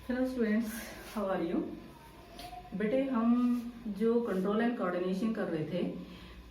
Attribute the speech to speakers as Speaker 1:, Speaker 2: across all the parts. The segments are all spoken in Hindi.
Speaker 1: Hello students, how are you. बेटे, हम जो कंट्रोल एंड कोऑर्डिनेशन कर रहे थे,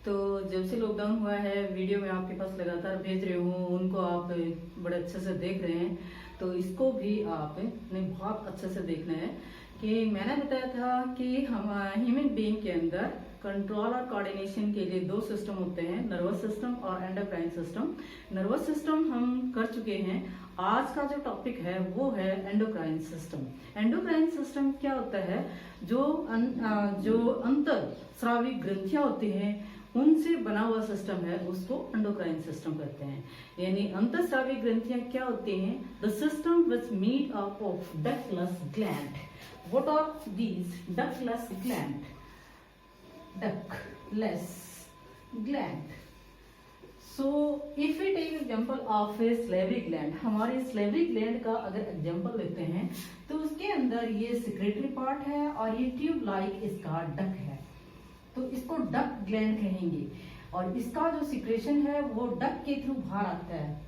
Speaker 1: तो जब से लॉकडाउन हुआ है वीडियो में आपके पास लगातार भेज रही हूँ, उनको आप बड़े अच्छे से देख रहे हैं। तो इसको भी आपने बहुत अच्छे से देखना है कि मैंने बताया था कि हम ह्यूमन बीइंग के अंदर कंट्रोल और कोऑर्डिनेशन के लिए दो सिस्टम होते हैं, नर्वस सिस्टम और एंडोक्राइन सिस्टम। नर्वस सिस्टम हम कर चुके हैं। आज का जो टॉपिक है वो है एंडोक्राइन सिस्टम। एंडोक्राइन सिस्टम क्या होता है? जो अंतर स्रावी ग्रंथियां होती हैं उनसे बना हुआ सिस्टम है, उसको एंडोक्राइन सिस्टम कहते हैं। यानी अंतःस्रावी ग्रंथियां क्या होती हैं? The system which made up of ductless gland. What are these ductless gland? ductless gland. So if we take example of a salivary gland, हमारे salivary gland का अगर एग्जाम्पल लेते हैं तो उसके अंदर ये सिक्रेटरी पार्ट है और ये ट्यूब लाइक इसका डक है, तो इसको डक ग्लैंड कहेंगे। और इसका जो सिक्रेशन है वो डक के थ्रू बाहर आता है।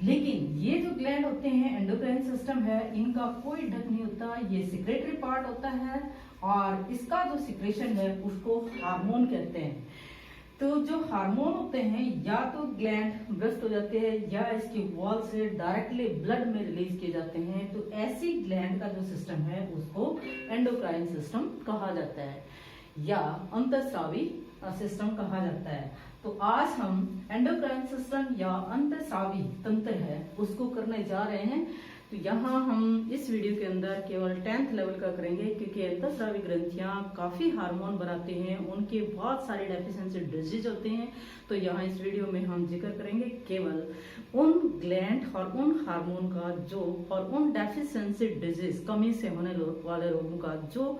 Speaker 1: लेकिन ये जो ग्लैंड होते हैं, एंडोक्राइन सिस्टम है, इनका कोई ढक नहीं होता, ये सिक्रेटरी पार्ट होता है और इसका जो सिक्रेशन है उसको हार्मोन कहते हैं। तो जो हार्मोन होते हैं या तो ग्लैंड ब्रस्ट हो जाते हैं या इसकी वॉल से डायरेक्टली ब्लड में रिलीज किए जाते हैं। तो ऐसी ग्लैंड का जो सिस्टम है उसको एंडोक्राइन सिस्टम कहा जाता है या अंतःस्रावी सिस्टम कहा जाता है। तो आज हम एंडोक्राइन सिस्टम या अंतःस्रावी तंत्र है उसको करने जा रहे हैं। तो यहाँ हम इस वीडियो के अंदर केवल 10th लेवल का करेंगे, क्योंकि अंतःस्रावी ग्रंथियां काफी हार्मोन बनाती हैं, उनके बहुत सारे डेफिशिएंसी डिजीज होते हैं। तो यहाँ इस वीडियो में हम जिक्र करेंगे केवल उन ग्लैंड और उन हार्मोन का जो और उन डेफिशिएंसी डिजीज कमी से होने वाले रोगों का जो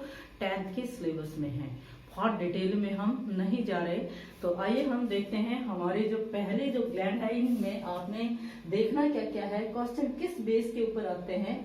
Speaker 1: 10th के सिलेबस में है। बहुत डिटेल में हम नहीं जा रहे। तो आइए हम देखते हैं हमारे जो पहले जो ग्लैंड है इनमें आपने देखना क्या क्या है। क्वेश्चन किस बेस के ऊपर आते हैं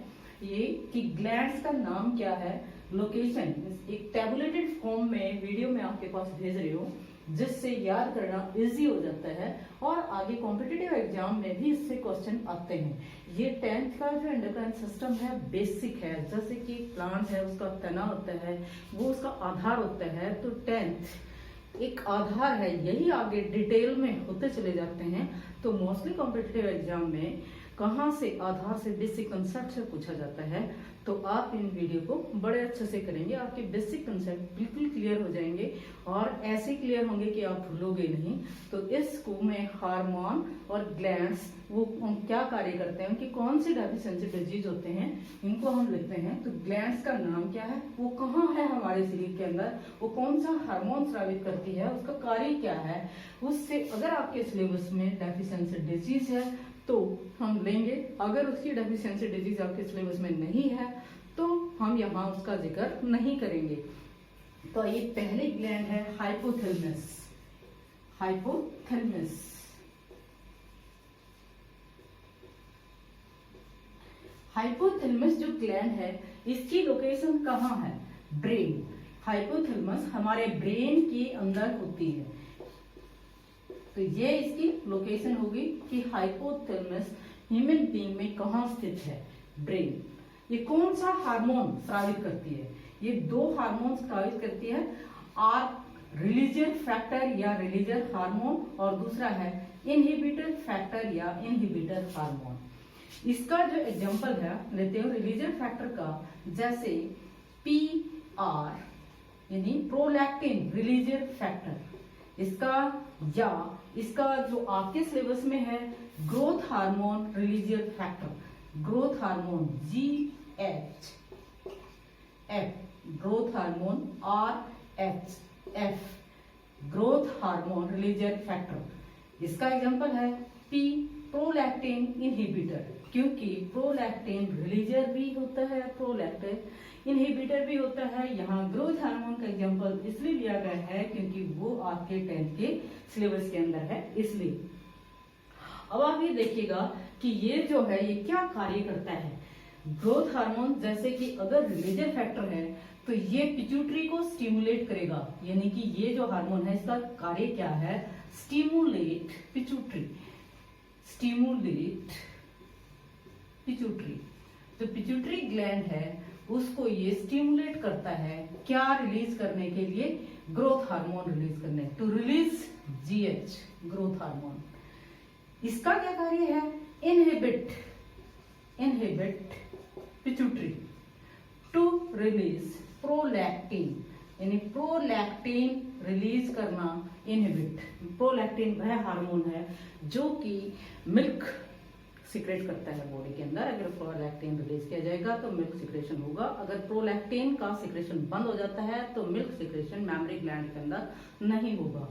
Speaker 1: ये कि ग्लैंड्स का नाम क्या है, लोकेशन एक टेबुलेटेड फॉर्म में वीडियो में आपके पास भेज रही हूँ, जिससे याद करना इजी हो जाता है और आगे कॉम्पिटिटिव एग्जाम में भी इससे क्वेश्चन आते हैं। ये 10th का जो एंडोक्राइन सिस्टम है बेसिक है, जैसे कि प्लांट है उसका तना होता है वो उसका आधार होता है। तो 10th एक आधार है, यही आगे डिटेल में होते चले जाते हैं। तो मोस्टली कॉम्पिटिटिव एग्जाम में कहाँ से आधार से बेसिक कंसेप्ट से पूछा जाता है। तो आप इन वीडियो को बड़े अच्छे से करेंगे, आपके बेसिक कंसेप्ट बिल्कुल क्लियर हो जाएंगे और ऐसे क्लियर होंगे कि आप भूलोगे नहीं। तो इसको में हार्मोन और ग्लैंड्स वो क्या कार्य करते हैं, उनकी कौन सी डेफिशिएंसी डिजीज होते हैं, इनको हम लिखते हैं। तो ग्लैंड्स का नाम क्या है, वो कहाँ है हमारे शरीर के अंदर, वो कौन सा हार्मोन स्रावित करती है, उसका कार्य क्या है, उससे अगर आपके सिलेबस में डेफिशिएंसी डिजीज है तो हम लेंगे। अगर उसकी डेफिशिएंसी डिजीज आपके सिलेबस में नहीं है तो हम यहाँ उसका जिक्र नहीं करेंगे। तो ये पहली ग्लैंड है हाइपोथैलेमस। हाइपोथैलेमस हाइपोथैलेमस जो ग्लैंड है इसकी लोकेशन कहाँ है? ब्रेन। हाइपोथैलेमस हमारे ब्रेन के अंदर होती है। तो ये इसकी लोकेशन होगी कि हाइपोथैलेमस ह्यूमन बीइंग में कहाँ स्थित है? ब्रेन। ये कौन सा हार्मोन स्रावित करती है? ये दो हार्मोन स्रावित करती है, आर रिलीजियर फैक्टर या रिलीजियर हार्मोन और दूसरा है इनहिबिटर फैक्टर या इनहिबिटर हार्मोन। इसका जो एग्जांपल है लेते हो रिलीजियर फैक्टर का, जैसे PR यानी प्रोलैक्टिन रिलीजियर फैक्टर, इसका या इसका जो आपके सिलेबस में है growth hormone releasing factor, growth hormone GH F, growth hormone RHF, growth hormone releasing factor. इसका एग्जांपल है P प्रोलैक्टिन इनहिबिटर, क्योंकि प्रोलैक्टिन रिलीजियर भी होता है, प्रोलैक्टिन इनहिबिटर भी होता है। यहाँ ग्रोथ हार्मोन का एग्जांपल इसलिए लिया गया है क्योंकि वो आपके 10th के सिलेबस के अंदर है, इसलिए। अब आप ये देखिएगा कि ये जो है ये क्या कार्य करता है। ग्रोथ हार्मोन जैसे कि अगर रिलीजियर फैक्टर है तो ये पिट्यूटरी को स्टिमुलेट करेगा, यानी कि ये जो हार्मोन है इसका कार्य क्या है? Stimulate pituitary, stimulate pituitary. जो पिट्यूटरी ग्लैंड है उसको ये स्टिमुलेट करता है क्या रिलीज करने के लिए, ग्रोथ हार्मोन रिलीज करने, to release GH, growth hormone. इसका क्या कार्य है, inhibit pituitary to release prolactin, यानी प्रोलैक्टिन रिलीज करना, इनहिबिट। प्रोलैक्टिन वह हार्मोन है जो कि मिल्क सिक्रेट करता है बॉडी के अंदर। अगर प्रोलैक्टिन रिलीज किया जाएगा तो मिल्क सिक्रेशन होगा, अगर प्रोलैक्टिन का सिक्रेशन बंद हो जाता है तो मिल्क सिक्रेशन मैमरी ग्लैंड के अंदर नहीं होगा।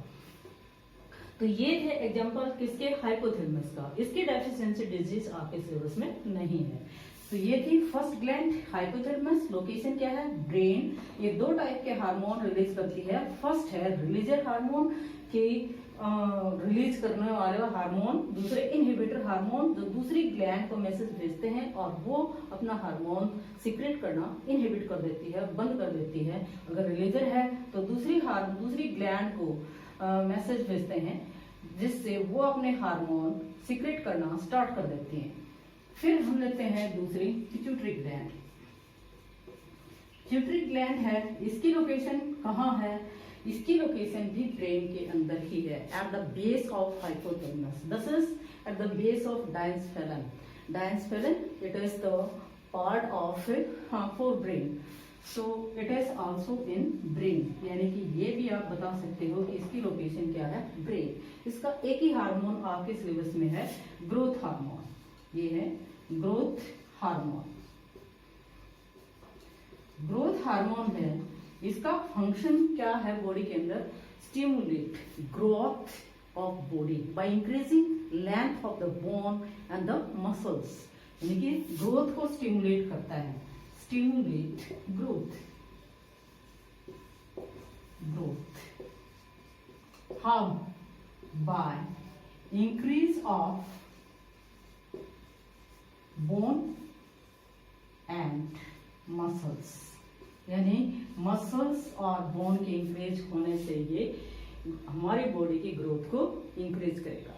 Speaker 1: तो ये है एग्जांपल किसके, हाइपोथैलेमस का। इसकी डेफिशिएंसी डिजीज आपके सिलेबस में नहीं है। तो ये थी फर्स्ट ग्लैंड हाइपोथैलेमस, लोकेशन क्या है, ब्रेन। ये दो टाइप के हार्मोन रिलीज करती है। फर्स्ट है रिलीजर हार्मोन की रिलीज करने वाले हार्मोन, दूसरे इनहिबिटर हार्मोन जो दूसरी ग्लैंड को मैसेज भेजते हैं और वो अपना हार्मोन सिक्रेट करना इनहिबिट कर देती है, बंद कर देती है। अगर रिलीजर है तो दूसरी ग्लैंड को मैसेज भेजते हैं जिससे वो अपने हार्मोन सिक्रेट करना स्टार्ट कर देती हैं। फिर हम लेते हैं दूसरी पिट्यूटरी ग्लैंड। पिट्यूटरी ग्लैंड है, इसकी लोकेशन कहाँ है, इसकी लोकेशन भी ब्रेन के अंदर ही है, at the base of hypothalamus, this is at the base of diencephalon. Diencephalon it is the part of fore brain, so it is also in brain, यानी कि ये भी आप बता सकते हो कि इसकी लोकेशन क्या है, ब्रेन। इसका एक ही हार्मोन आपके सिलेबस में है, ग्रोथ हार्मोन। ये है ग्रोथ हार्मोन। ग्रोथ हार्मोन है, इसका फंक्शन क्या है बॉडी के अंदर, stimulate growth of body by increasing length of the bone and the muscles, यानी कि ग्रोथ को स्टिमुलेट करता है, stimulate growth. How, by increase of bone and muscles, यानी मसल्स और बोन के इंक्रीज होने से ये हमारी बॉडी की ग्रोथ को इंक्रीज करेगा।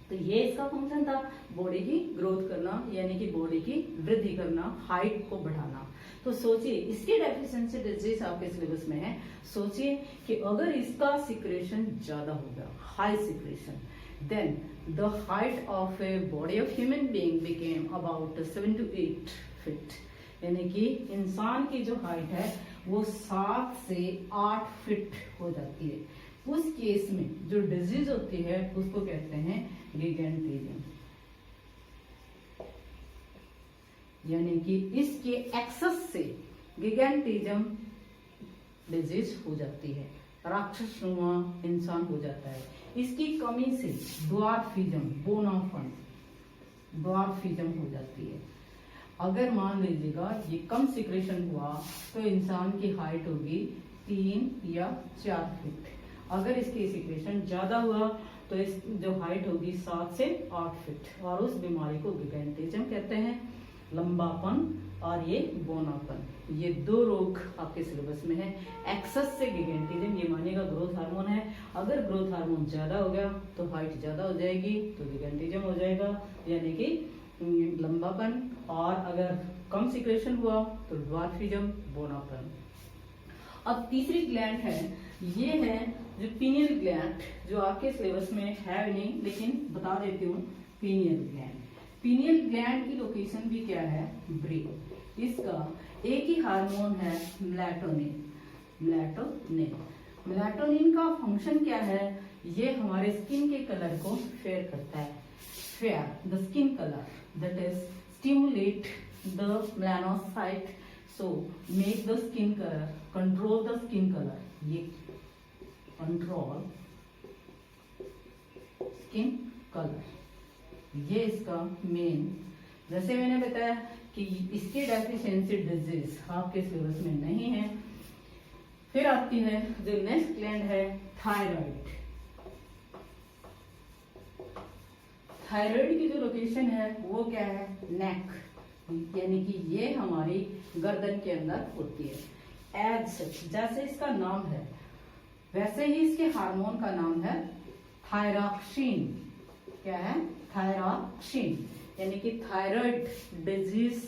Speaker 1: तो ये इसका फंक्शन था, बॉडी की ग्रोथ करना, यानी कि बॉडी की वृद्धि करना, हाइट को बढ़ाना। तो सोचिए इसकी डेफिशिएंसी डिजीज आपके सिलेबस में है। सोचिए कि अगर इसका सिक्रेशन ज्यादा होगा, high secretion, then the height of a body of human being became about 7 to 8 feet, यानी कि इंसान की जो हाइट है वो 7 से 8 फीट हो जाती है। उस केस में जो डिजीज होती है उसको कहते हैं गिगेंटिज्म, यानी कि इसके एक्सेस से गिगेंटिज्म डिजीज हो जाती है, राक्षसनुमा इंसान हो जाता है। इसकी कमी से ड्वार्फिज्म, बोनाफन, ड्वार्फिज्म हो जाती है। अगर मान लीजिएगा ये कम सिक्रेशन हुआ तो इंसान की हाइट होगी 3 या 4 फीट। अगर इसकी सिक्रेशन ज्यादा हुआ तो इस जो हाइट होगी 7 से 8 फीट, और उस बीमारी को गिगेंटिज्म कहते हैं, लंबापन और ये बोनापन। ये दो रोग आपके सिलेबस में है। एक्सेस से गिगेंटिज्म, ये मानिएगा ग्रोथ हार्मोन है, अगर ग्रोथ हार्मोन ज्यादा हो गया तो हाइट ज्यादा हो जाएगी तो गिगेंटिज्म हो जाएगा, यानी कि लंबापन, और अगर कम सिक्रेशन हुआ तो ड्वार्फिज्म, बोनापन। अब तीसरी ग्लैंड है, ये है जो पीनियल ग्लैंड, जो आपके सिलेबस में है नहीं लेकिन बता देती हूँ, पीनियल ग्लैंड। पीनियल ग्लैंड की लोकेशन भी क्या है, ब्रेन। इसका एक ही हार्मोन है, मेलाटोनिन। मेलाटोनिन का फंक्शन क्या है, ये हमारे स्किन के कलर को फेयर करता है, fair the skin colour, that is stimulate the melanocyte, so make the skin color, control the skin color, ये control skin color, ये इसका मेन। जैसे मैंने बताया कि इसकी डेफिशिएंसी डिजीज आपके सिलेबस में नहीं है। फिर आती है जो नेक्स्ट ग्लैंड है, थायराइड। थायराइड की जो लोकेशन है वो क्या है, नेक, यानी कि ये हमारी गर्दन के अंदर होती है। एज सच, जैसे इसका नाम है वैसे ही इसके हार्मोन का नाम है थायरॉक्सिन। क्या है, थायरॉक्सिन। यानी कि थायराइड डिजीज,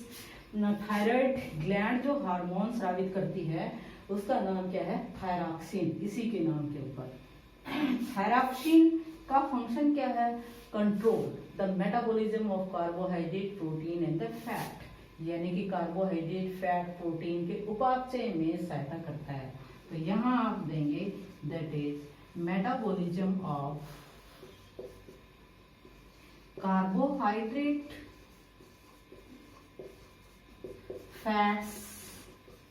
Speaker 1: थायराइड ग्लैंड जो हार्मोन स्रावित करती है उसका नाम क्या है? थायरॉक्सिन, इसी के नाम के ऊपर। थायरॉक्सिन का फंक्शन क्या है? Control the metabolism of carbohydrate, protein and the fat, यानी कि कार्बोहाइड्रेट, फैट, प्रोटीन के उपापचय में सहायता करता है। तो यहाँ आप देंगे that is metabolism of carbohydrate, fats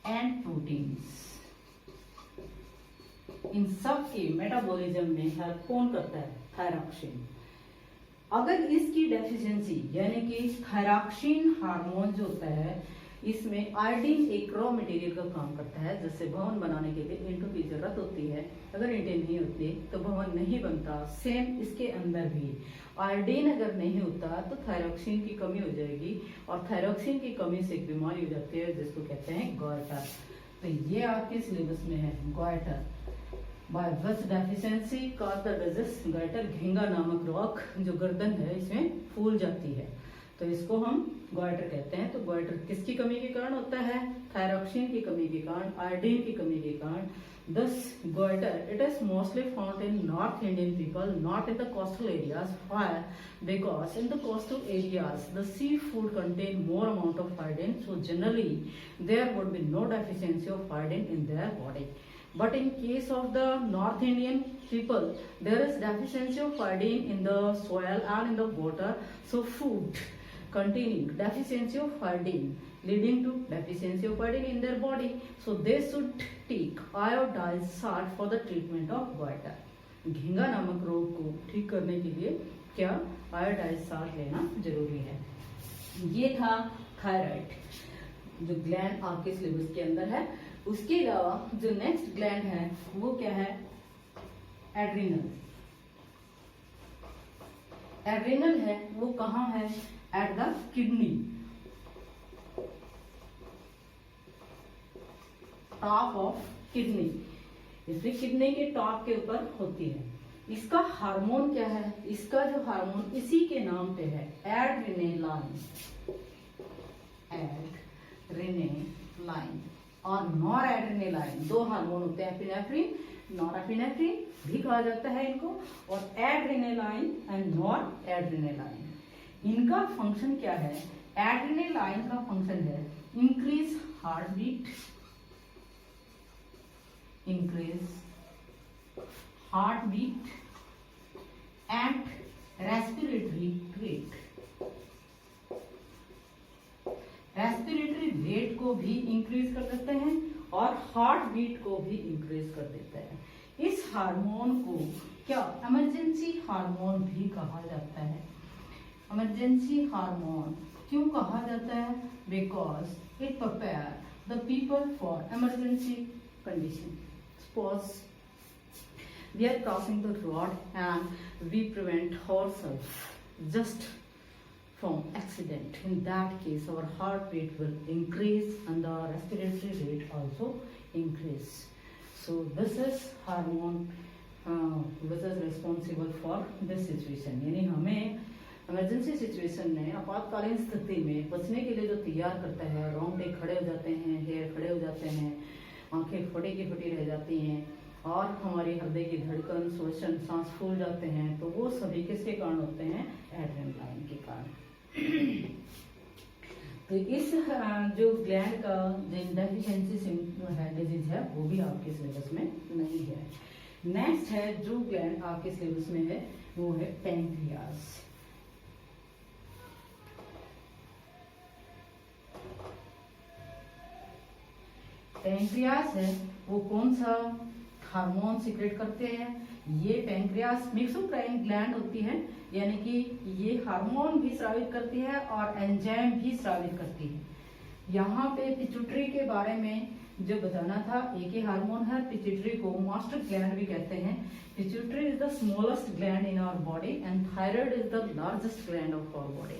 Speaker 1: and proteins, इन सब के मेटाबॉलिज्म में हेल्प कौन करता है? थायरॉक्सिन। अगर इसकी डेफिशिएंसी यानी कि थायरॉक्सिन हार्मोन जो होता है इसमें आयोडीन एक रॉ मटेरियल का काम करता है, जैसे भवन बनाने के लिए ईंटों की जरूरत होती है, अगर ईंटें नहीं होती तो भवन नहीं बनता। सेम इसके अंदर भी आयोडीन अगर नहीं होता तो थायरॉक्सिन की कमी हो जाएगी, और थायरॉक्सिन की कमी से एक बीमारी हो जाती है जिसको कहते हैं गॉइटर। तो ये आपके सिलेबस में है goitre. By which deficiency cause the disease goitre, घिंगा नामक रोग जो गर्दन है इसमें फूल जाती है, तो इसको हम गॉइटर कहते हैं। तो गॉइटर किसकी कमी के कारण होता है? थायरॉक्सिन की कमी के कारण, आयोडीन की कमी के कारण। Thus, goiter, it is mostly found in North Indian people, not in the coastal areas. Why? Because in the coastal areas, the seafood contain more amount of iodine, so generally there would be no deficiency of iodine in their body. But in case of the North Indian people, there is deficiency of iodine in the soil and in the water. So food containing deficiency of iodine leading to deficiency of iodine in their body. So they should take iodized salt for the treatment of goiter. घिंगा नामक रोग को ठीक करने के लिए क्या आयोडाइज साल्ट लेना जरूरी है। ये था थायराइड जो ग्लैंड आपके सिलेबस के अंदर है। उसके अलावा जो नेक्स्ट ग्लैंड है वो क्या है? एड्रिनल। एड्रिनल है वो कहाँ है? At the kidney, top of kidney, इसमें किडनी के टॉप के ऊपर होती है। इसका हार्मोन क्या है? इसका जो हार्मोन इसी के नाम पे है, एड्रेनालाइन, एड्रेनालाइन और नॉरएड्रेनालाइन, दो हार्मोन होते हैं, एपिनेफ्रिन, नॉरएपिनेफ्रिन भी कहा जाता है इनको, और एड्रेनालाइन एंड नॉरएड्रेनालाइन। इनका फंक्शन क्या है? एड्रेनालाइन का फंक्शन है increase heart beat, increase heartbeat and respiratory rate. Respiratory rate को भी इंक्रीज कर देते हैं और हार्ट बीट को भी इंक्रीज कर देते हैं। इस हार्मोन को क्या इमरजेंसी हार्मोन भी कहा जाता है? इमरजेंसी हार्मोन क्यों कहा जाता है? Because it prepare the people for emergency condition. Suppose we are crossing the road and we prevent ourselves just from accident. In that case, our heart rate will increase and the respiratory rate also increase. So this is hormone which is responsible for this situation. यानी हमें इमरजेंसी सिचुएशन में, आपातकालीन स्थिति में बचने के लिए जो तैयार करता है, रोंगटे खड़े हो जाते हैं, हेयर खड़े हो जाते हैं, आंखें फटी की फटी रह जाती हैं और हमारी हृदय की धड़कन, श्वसन, सांस फूल जाते हैं, तो वो सभी किसके कारण होते हैं? एड्रेनालाइन के कारण। तो इस जो ग्लैंड का डेफिशिएंसी डिजीज है वो भी आपके सिलेबस में नहीं है। नेक्स्ट है जो ग्लैंड आपके सिलेबस में है वो है पैंक्रियास। पैंक्रियास है वो कौन सा हार्मोन सीक्रेट करते हैं? ये पैंक्रियास मिक्सोक्राइन ग्लैंड होती है, यानी कि ये हार्मोन भी स्रावित करती है और एंजाइम भी स्रावित करती है। यहाँ पे पिट्यूटरी के बारे में जो बताना था, एक ही हार्मोन है, पिट्यूटरी को मास्टर ग्लैंड भी कहते हैं। Pituitary is the smallest gland in our body and thyroid is the largest gland of our body.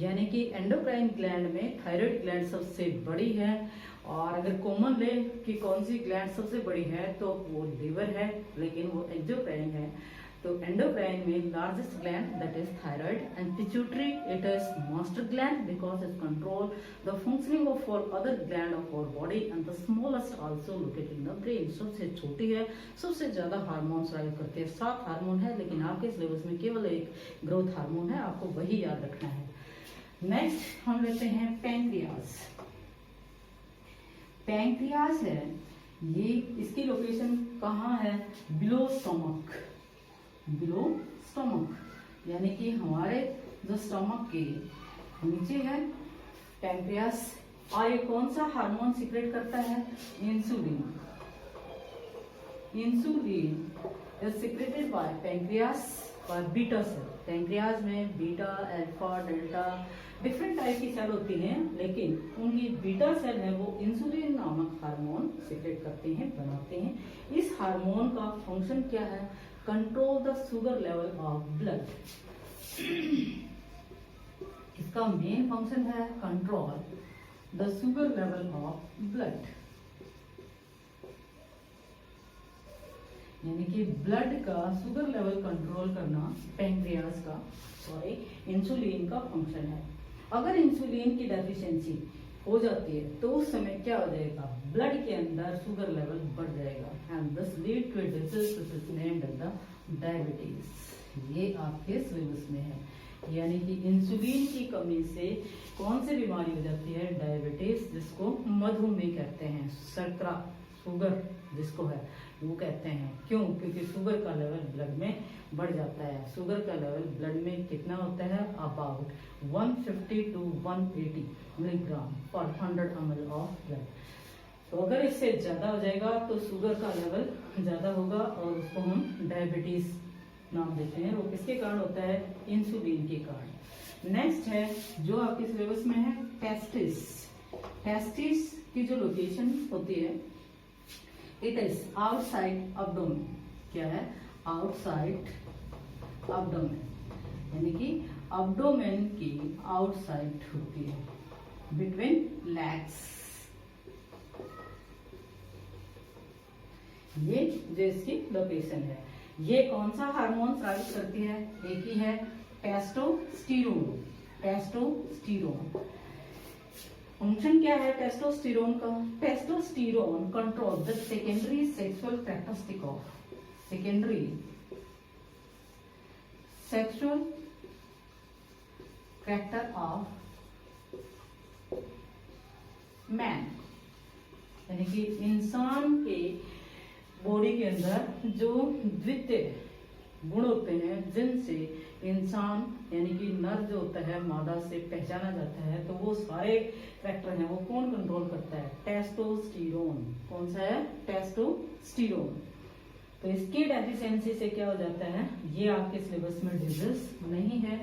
Speaker 1: यानी कि एंडोक्राइन ग्लैंड में थायराइड ग्लैंड सबसे बड़ी है, और अगर कॉमन ले कि कौन सी ग्लैंड सबसे बड़ी है तो वो लीवर है, लेकिन वो एक्सोक्राइन है। तो एंडोक्राइन में largest gland that is thyroid and pituitary it is master gland because it control the functioning of all other gland of our body and the smallest also located in the brain. सबसे छोटी है, सबसे ज्यादा हार्मोन स्राव करती है। 7 हार्मोन है लेकिन आपके सिलेबस में केवल एक ग्रोथ हार्मोन है, आपको वही याद रखना है। नेक्स्ट हम लेते हैं पैंक्रियास। पैंक्रियास है ये, इसकी लोकेशन कहाँ है? Below stomach. बिलो स्टमक यानी कि हमारे जो स्टमक के नीचे है पैंक्रियास। और ये कौन सा हार्मोन सीक्रेट करता है? Insulin. Insulin is secreted by pancreas और बीटा सेल। पैंक्रियास में beta, alpha, delta different type की सेल होती हैं, लेकिन उनकी बीटा सेल है वो इंसुलिन नामक हार्मोन सीक्रेट करते हैं, बनाते हैं। इस हार्मोन का फंक्शन क्या है? Control the sugar level of blood. इसका मेन फंक्शन है control the sugar level of blood, यानी कि ब्लड का शुगर लेवल कंट्रोल करना पैंक्रियास का इंसुलिन का फंक्शन है। अगर इंसुलिन की डेफिशिएंसी हो जाती है तो उस समय क्या हो जाएगा? ब्लड के अंदर शुगर लेवल बढ़ जाएगा and this lead to a disease which is named as the diabetes. ये आपके सिलेबस में है, यानी कि इंसुलिन की कमी से कौन सी बीमारी हो जाती है? डायबिटीज, जिसको मधुमेह कहते हैं। शर्करा, शुगर जिसको है वो कहते हैं। क्यों? क्योंकि शुगर का लेवल ब्लड में बढ़ जाता है। शुगर का लेवल ब्लड में कितना होता है? अबाउट 150 to 180 मिलीग्राम पर 100 ml ऑफ ब्लड। तो अगर इससे ज्यादा हो जाएगा तो शुगर का लेवल ज्यादा होगा और उसको हम डायबिटीज नाम देते हैं। वो किसके कारण होता है? इंसुलिन के कारण। नेक्स्ट है जो आपके सिलेबस में है टेस्टिस। टेस्टिस की जो लोकेशन होती है इट इज आउटसाइड एब्डोमेन। क्या है? आउटसाइड एब्डोमेन, यानी कि एब्डोमेन की आउटसाइड होती है, बिटवीन लेग्स। ये जो इसकी लोकेशन है। ये कौन सा हार्मोन स्रावित करती है? एक ही है, टेस्टोस्टेरोन। टेस्टोस्टेरोन फंक्शन क्या है टेस्टोस्टेरोन का? Testosterone control the secondary sexual characteristic of sexual character of man, यानी कि इंसान के बॉडी के अंदर जो द्वितीय गुण होते हैं जिनसे इंसान यानी कि नर जो होता है मादा से पहचाना जाता है, तो वो सारे फैक्टर हैं वो कौन कंट्रोल करता है? टेस्टोस्टेरोन। कौन सा है? टेस्टोस्टेरोन। तो इसकी डेफिशिएंसी से क्या हो जाता है? ये आपके सिलेबस में डिजीज नहीं है।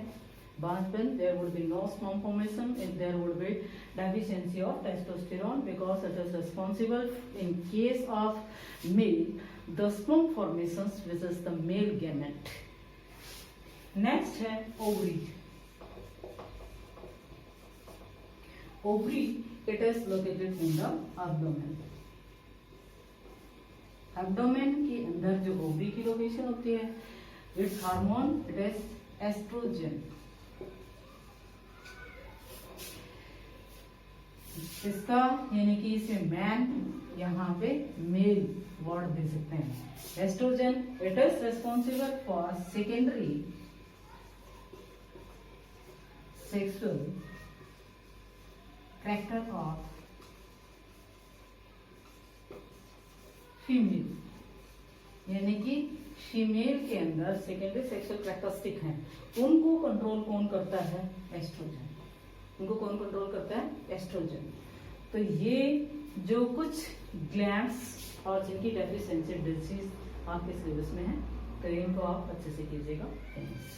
Speaker 1: Banspen, there would be no sperm formation if there would be deficiency of testosterone because it is responsible in case of male the sperm formations which is the male gamete. Next है ovary. Ovary it is located in the abdomen. Abdomen के अंदर जो ovary की लोकेशन होती है, its hormone it is estrogen. इसका यानी कि इसे मैन, यहाँ पे मेल वर्ड दे सकते हैं। Estrogen it is responsible for secondary sexual character of female, यानी कि फीमेल के अंदर सेकेंडरी सेक्सुअल कैरेक्टरिस्टिक हैं, उनको कंट्रोल कौन करता है? एस्ट्रोजन। उनको कौन कंट्रोल करता है? एस्ट्रोजन। तो ये जो कुछ ग्लैंड्स और जिनकी डेफिशिएंसी डिजीज आपके सिलेबस में है, तो इनको आप अच्छे से कीजिएगा। थैंक्स।